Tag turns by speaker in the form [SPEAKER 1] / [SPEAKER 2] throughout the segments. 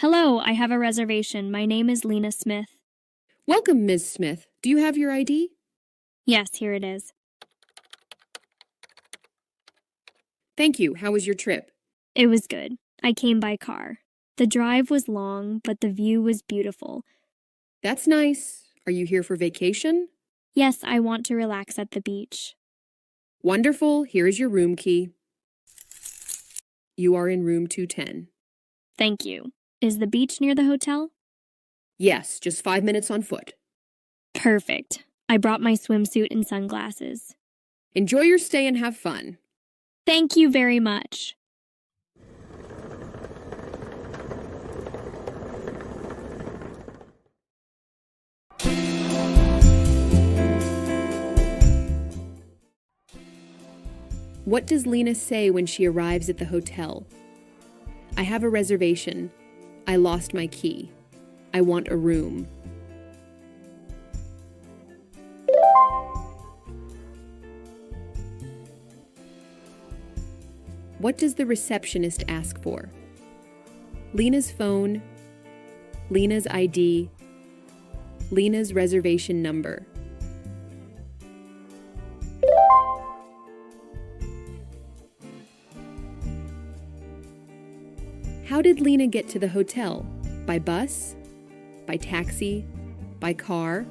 [SPEAKER 1] Hello, I have a reservation. My name is Lena Smith.
[SPEAKER 2] Welcome, Ms. Smith. Do you have your ID?
[SPEAKER 1] Yes, here it is.
[SPEAKER 2] Thank you. How was your trip?
[SPEAKER 1] It was good. I came by car. The drive was long, but the view was beautiful.
[SPEAKER 2] That's nice. Are you here for vacation?
[SPEAKER 1] Yes, I want to relax at the beach.
[SPEAKER 2] Wonderful. Here is your room key. You are in room 210.
[SPEAKER 1] Thank you. Is the beach near the hotel?
[SPEAKER 2] Yes, just 5 minutes on foot.
[SPEAKER 1] Perfect. I brought my swimsuit and sunglasses.
[SPEAKER 2] Enjoy your stay and have fun.
[SPEAKER 1] Thank you very much.
[SPEAKER 2] What does Lena say when she arrives at the hotel? I have a reservation. I lost my key. I want a room. What does the receptionist ask for? Lena's phone, Lena's ID, Lena's reservation number. How did Lena get to the hotel? By bus? By taxi? By car?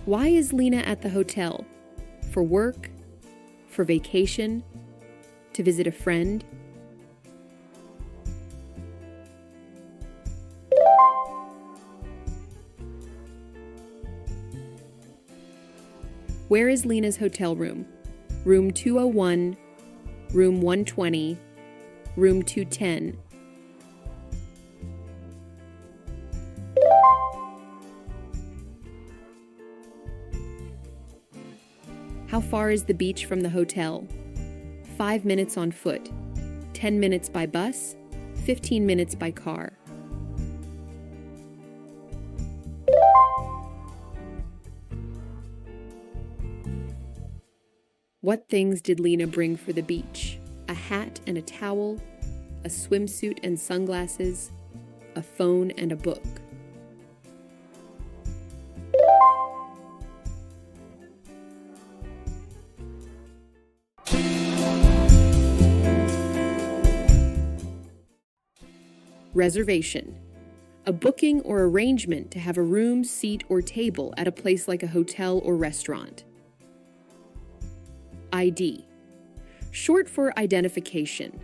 [SPEAKER 2] Why is Lena at the hotel? For work? For vacation? To visit a friend? Where is Lena's hotel room? Room 201, room 120, room 210. How far is the beach from the hotel? 5 minutes on foot, 10 minutes by bus, 15 minutes by car. What things did Lena bring for the beach? A hat and a towel, a swimsuit and sunglasses, a phone and a book. Reservation. A booking or arrangement to have a room, seat, or table at a place like a hotel or restaurant. ID. Short for identification.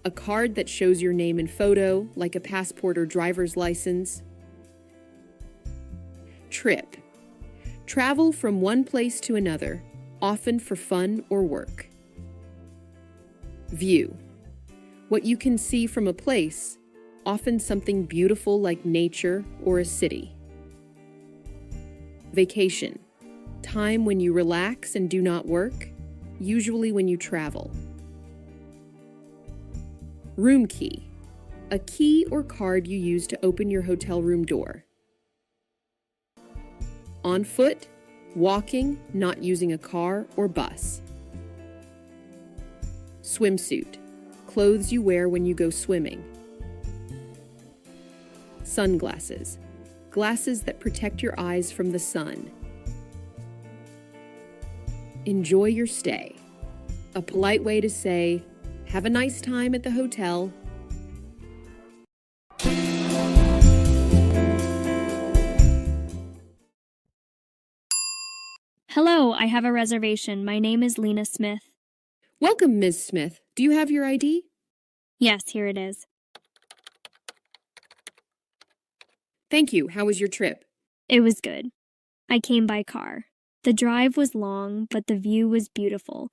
[SPEAKER 2] A card that shows your name and photo, like a passport or driver's license. Trip. Travel from one place to another, often for fun or work. View. What you can see from a place, often something beautiful like nature or a city. Vacation. Time when you relax and do not work, usually when you travel. Room key. A key or card you use to open your hotel room door. On foot, walking, not using a car or bus. Swimsuit. Clothes you wear when you go swimming. Sunglasses. Glasses that protect your eyes from the sun. Enjoy your stay. A polite way to say, have a nice time at the hotel.
[SPEAKER 1] Hello, I have a reservation. My name is Lena Smith.
[SPEAKER 2] Welcome, Ms. Smith. Do you have your ID?
[SPEAKER 1] Yes, here it is.
[SPEAKER 2] Thank you. How was your trip?
[SPEAKER 1] It was good. I came by car. The drive was long, but the view was beautiful.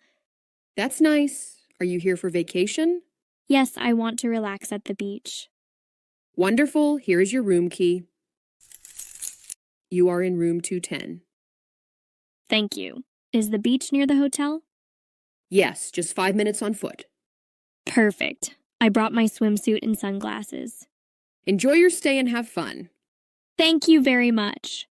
[SPEAKER 2] That's nice. Are you here for vacation?
[SPEAKER 1] Yes, I want to relax at the beach.
[SPEAKER 2] Wonderful. Here is your room key. You are in room 210.
[SPEAKER 1] Thank you. Is the beach near the hotel?
[SPEAKER 2] Yes, just 5 minutes on foot.
[SPEAKER 1] Perfect. I brought my swimsuit and sunglasses.
[SPEAKER 2] Enjoy your stay and have fun.
[SPEAKER 1] Thank you very much.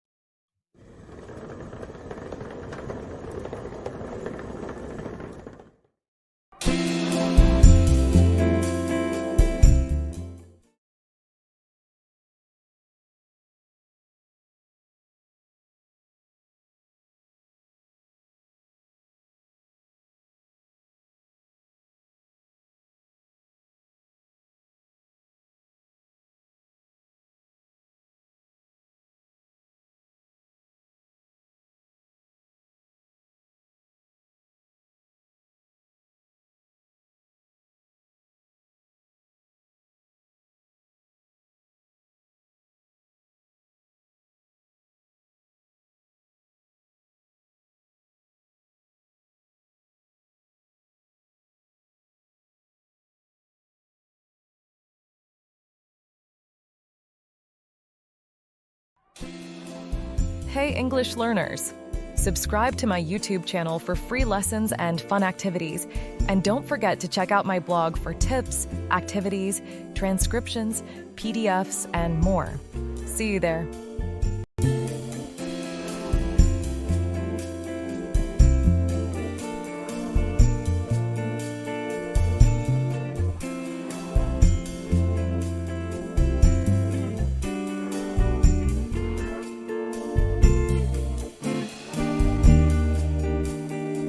[SPEAKER 3] Hey English learners! Subscribe to my YouTube channel for free lessons and fun activities. And don't forget to check out my blog for tips, activities, transcriptions, PDFs, and more. See you there.